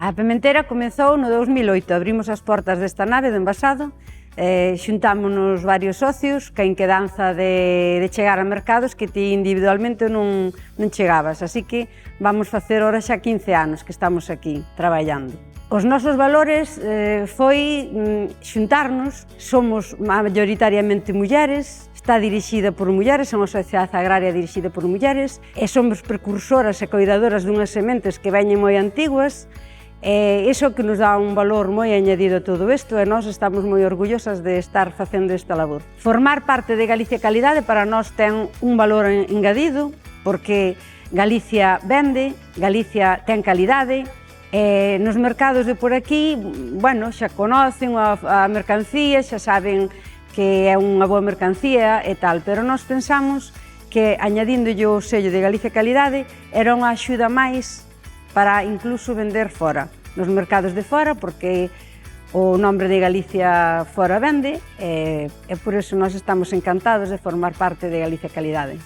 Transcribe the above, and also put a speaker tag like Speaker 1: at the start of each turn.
Speaker 1: A Pementera comezou no 2008, abrimos as portas desta nave do envasado, xuntámonos varios socios, que a inquedanza de chegar a mercados que ti individualmente non chegabas, así que vamos facer ora xa 15 anos que estamos aquí traballando. Os nosos valores foi xuntarnos, somos maioritariamente mulleres, está dirixida por mulleres, é unha sociedade agraria dirixida por mulleres, e somos precursoras e coidadoras dunhas sementes que veñen moi antiguas, iso que nos dá un valor moi añadido a todo isto e nós estamos moi orgullosas de estar facendo esta labor. Formar parte de Galicia Calidade para nós ten un valor engadido porque Galicia vende, Galicia ten calidade e nos mercados de por aquí, bueno, xa conocen a mercancía, xa saben que é unha boa mercancía e tal, pero nós pensamos que añadíndolle o sello de Galicia Calidade era unha axuda máis para incluso vender fora, nos mercados de fora, porque o nombre de Galicia fora vende e por iso nós estamos encantados de formar parte de Galicia Calidade.